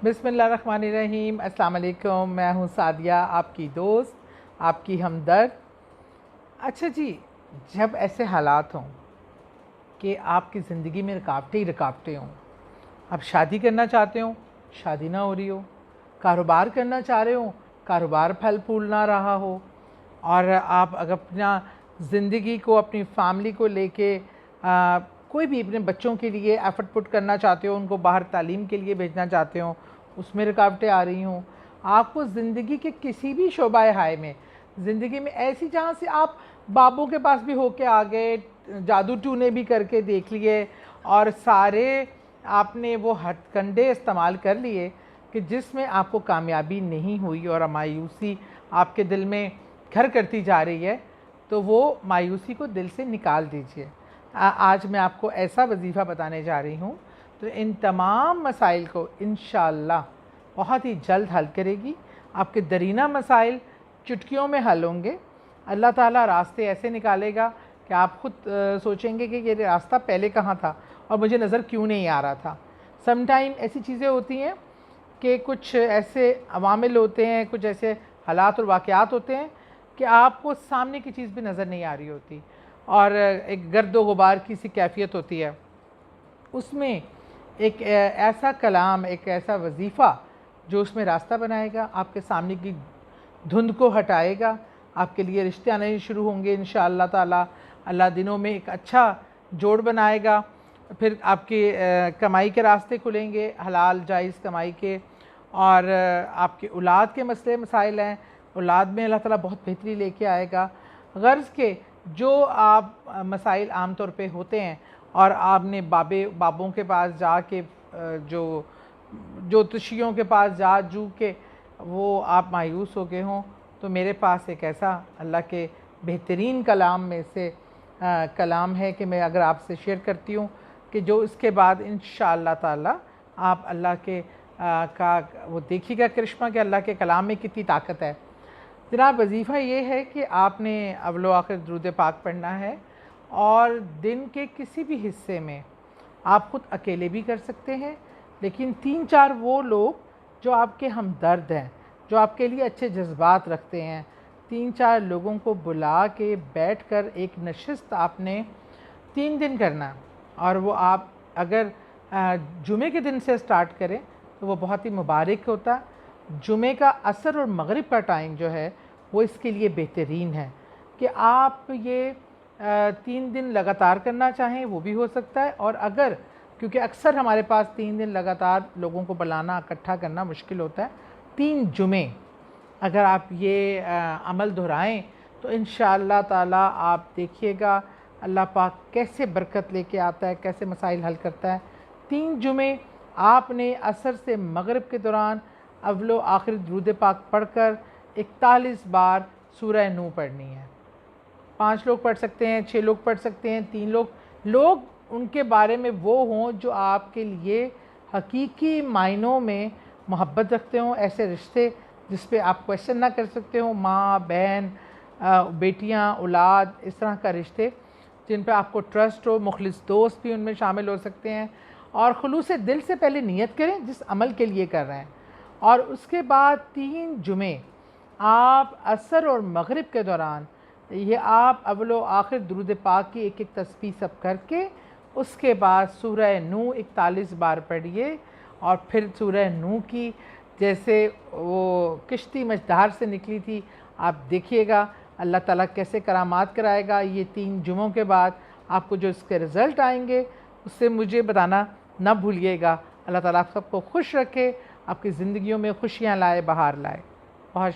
बिस्मिल्लाहिर्रहमानिर्रहीम। अस्सलाम वालेकुम। मैं हूँ सादिया, आपकी दोस्त, आपकी हमदर्द। अच्छा जी, जब ऐसे हालात हों कि आपकी ज़िंदगी में रुकावटें ही रुकावटें हों, आप शादी करना चाहते हो, शादी ना हो रही हो, कारोबार करना चाह रहे हो, कारोबार फल फूल ना रहा हो, और आप अगर अपना ज़िंदगी को, अपनी फैमिली को लेके कोई भी अपने बच्चों के लिए एफ़र्ट पुट करना चाहते हो, उनको बाहर तालीम के लिए भेजना चाहते हो, उसमें रुकावटें आ रही हों, आपको ज़िंदगी के किसी भी शोबाए हाय में, ज़िंदगी में ऐसी जहाँ से आप बाबों के पास भी होके आ गए, जादू टूने भी करके देख लिए और सारे आपने वो हथकंडे इस्तेमाल कर लिए कि जिसमें आपको कामयाबी नहीं हुई और मायूसी आपके दिल में घर करती जा रही है, तो वो मायूसी को दिल से निकाल दीजिए। आज मैं आपको ऐसा वजीफ़ा बताने जा रही हूँ तो इन तमाम मसाइल को इंशाअल्लाह बहुत ही जल्द हल करेगी। आपके दरीना मसाइल चुटकियों में हल होंगे। अल्लाह ताला रास्ते ऐसे निकालेगा कि आप ख़ुद सोचेंगे कि ये रास्ता पहले कहाँ था और मुझे नज़र क्यों नहीं आ रहा था। समटाइम ऐसी चीज़ें होती हैं कि कुछ ऐसे अवामिल होते हैं, कुछ ऐसे हालात और वाक़यात होते हैं कि आपको सामने की चीज़ भी नज़र नहीं आ रही होती और एक गर्द गुबार की सी कैफ़ियत होती है। उसमें एक ऐसा कलाम, एक ऐसा वजीफ़ा जो उसमें रास्ता बनाएगा, आपके सामने की धुंध को हटाएगा, आपके लिए रिश्ते आने शुरू होंगे इंशाअल्लाह ताला। अल्लाह दिनों में एक अच्छा जोड़ बनाएगा, फिर आपके कमाई के रास्ते खुलेंगे, हलाल जायज़ कमाई के, और आपके औलाद के मसले मसाइल हैं, औलाद में अल्लाह ताला बहुत बेहतरी लेके आएगा। गर्ज़ के जो आप मसाइल आम तौर पे होते हैं और आपने बाबों के पास जाके जो ज्योतिषियों के पास जा जू के वो आप मायूस हो गए हों, तो मेरे पास एक ऐसा अल्लाह के बेहतरीन कलाम में से कलाम है कि मैं अगर आपसे शेयर करती हूँ कि जो इसके बाद इंशाअल्लाह ताला आप अल्लाह के का वो देखिएगा करिश्मा कि अल्लाह के कलाम में कितनी ताकत है। जनाब, वजीफ़ा ये है कि आपने अव्वल आखिर दुरूद पाक पढ़ना है और दिन के किसी भी हिस्से में आप ख़ुद अकेले भी कर सकते हैं, लेकिन 3-4 वो लोग जो आपके हमदर्द हैं, जो आपके लिए अच्छे जज्बात रखते हैं, 3-4 लोगों को बुला के बैठकर एक नशिस्त आपने 3 दिन करना। और वो आप अगर जुमे के दिन से स्टार्ट करें तो वो बहुत ही मुबारक होता। जुमे का असर और मगरिब का टाइम जो है वो इसके लिए बेहतरीन है कि आप ये 3 दिन लगातार करना चाहें वो भी हो सकता है। और अगर, क्योंकि अक्सर हमारे पास 3 दिन लगातार लोगों को बुलाना, इकट्ठा करना मुश्किल होता है, 3 जुमे अगर आप ये अमल दोहराएं तो इंशाअल्लाह ताला आप देखिएगा अल्लाह पाक कैसे बरकत लेके आता है, कैसे मसाइल हल करता है। 3 जुमे आपने असर से मगरिब के दौरान अव्वल आखिर दुरूद पाक पढ़कर 41 बार सूरह नूह पढ़नी है। 5 लोग पढ़ सकते हैं, 6 लोग पढ़ सकते हैं, 3 लोग उनके बारे में वो हों जो आपके लिए हकीकी मायनों में मोहब्बत रखते हों, ऐसे रिश्ते जिस पे आप क्वेश्चन ना कर सकते हो, माँ बहन, बेटियाँ, औलाद, इस तरह का रिश्ते जिन पे आपको ट्रस्ट हो। मुखलिस दोस्त भी उनमें शामिल हो सकते हैं। और खुलूस दिल से पहले नियत करें जिस अमल के लिए कर रहे हैं, और उसके बाद 3 जुमे आप असर और मगरिब के दौरान ये आप अव्वल आखिर दुरूद पाक की एक एक तस्बीह सब करके उसके बाद सूरह नूह 41 बार पढ़िए। और फिर सूरह नूह की जैसे वो किश्ती मझधार से निकली थी, आप देखिएगा अल्लाह ताला कैसे करामात कराएगा। ये 3 जुमों के बाद आपको जो इसके रिज़ल्ट आएंगे उससे मुझे बताना ना भूलिएगा। अल्लाह ताला आप सबको खुश रखे, आपकी ज़िंदगियों में खुशियाँ लाए, बहार लाए। बहुत